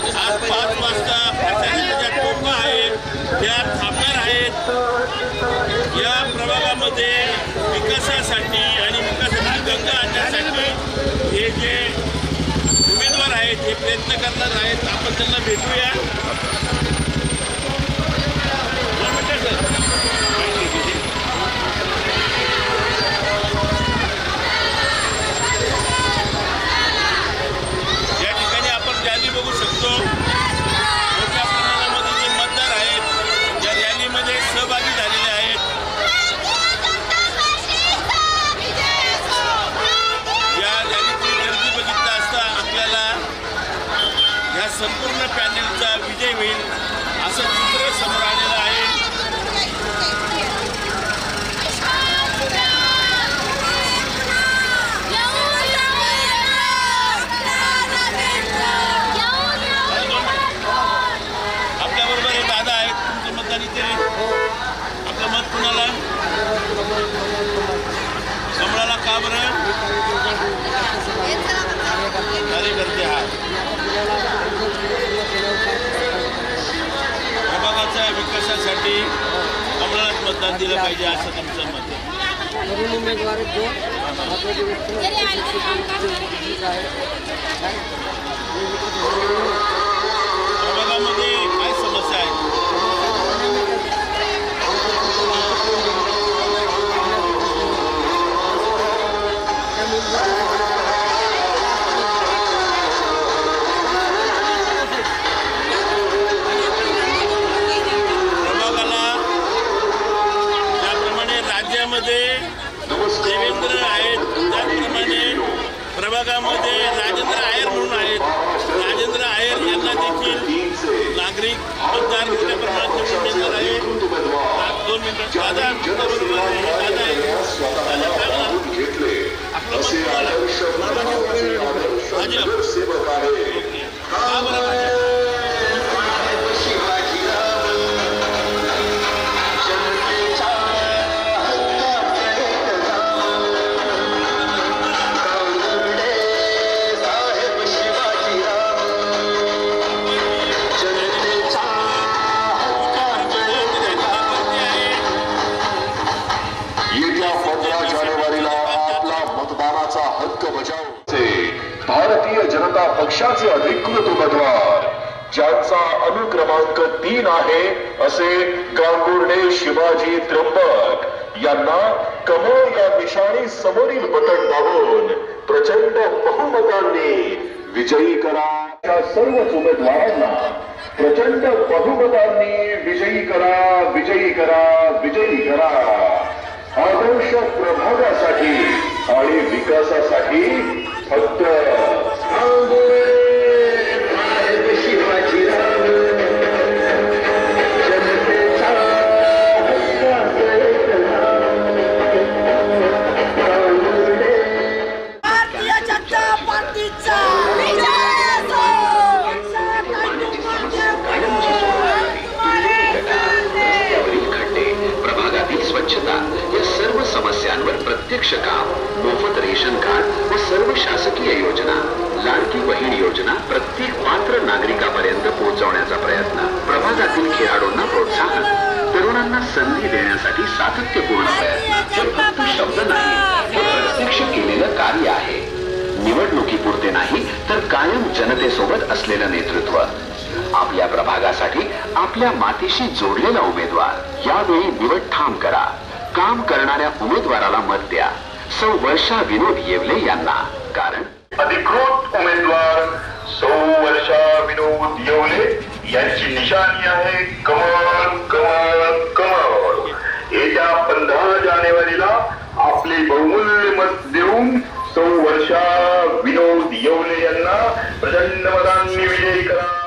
आज 5 वाजता प्रशासनाच्या ज्या तोफा आहेत त्या थांबणार आहेत. या प्रभागामध्ये विकासासाठी आणि विकासाची गंगा आणण्यासाठी हे जे उमेदवार आहेत हे प्रयत्न करणार आहेत. आपण त्यांना भेटूया. या ठिकाणी आपण रॅली बघू शकतो. मोठ्या प्रमाणामध्ये जे मतदार आहेत या रॅलीमध्ये सहभागी झालेले आहेत. या रॅलीची गर्दी बघितला असता आपल्याला या संपूर्ण पॅनेलचा विजय होईल असं चित्र समोर आलेलं आहे. आपल्याबरोबर हे दादा आहेत. तुमचं मतदान इथे आपलं मत कुणाला? कमळाला का बरं? कार्यकर्ते हा प्रभागाच्या विकासासाठी कमळालाच मतदान दिलं पाहिजे असं तुमचं मत आहे. उमेदवार जो प्रभागामध्ये काय समस्या आहेत? प्रभागाला ज्याप्रमाणे राज्यामध्ये देवेंद्र आहेत त्याचप्रमाणे प्रभागामध्ये राजेंद्र आयर म्हणून आहेत. राजेंद्र आयर यांना देखील नागरिक मतदार मोठ्या प्रमाणात निवडून देणार आहे. 2 मिनिटं दादा बरोबर आहे. दादा आहे दादा काय आपलं का बरं भारतीय जनता पक्षाचे अधिकृत उमेदवार ज्यांचा अनुक्रमांक 3 आहे असे गांगुर्डे शिवाजी त्र्यंबक यांना कमळ या निशाणी समोरील बटन दाबून प्रचंड बहुमतांनी विजयी करा. या सर्वच उमेदवारांना प्रचंड बहुमतांनी विजयी करा, विजयी करा, विजयी करा. आदर्श प्रभागासाठी आणि विकासासाठी फक्त प्रत्यक्ष काम, मोफत रेशन कार्ड व सर्व शासकीय योजना, लाडकी बहीण योजना प्रत्येक पात्र नागरिकापर्यंत पोहोचवण्याचा प्रयत्न, प्रभागातील खेळाडूंना प्रोत्साहन, तरुणांना संधी देण्यासाठी सातत्यपूर्ण प्रयत्न. हे फक्त शब्द नाही, हे प्रत्यक्ष केलेलं कार्य आहे. निवडणुकीपुरते नाही तर कायम जनतेसोबत असलेलं नेतृत्व. आपल्या प्रभागासाठी आपल्या मातीशी जोडलेला उमेदवार. यावेळी निवड ठाम करा. काम करणाऱ्या उमेदवाराला मत द्या. सौ वर्षा विनोद येवले यांना. कारण अधिकृत उमेदवार सौ वर्षा विनोद येवले यांची निशाणी आहे कमळ, कमळ, कमळ. येत्या 15 जानेवारीला आपले बहुमूल्य मत देऊन सौ वर्षा विनोद येवले यांना प्रचंड मतांनी विजयी करा.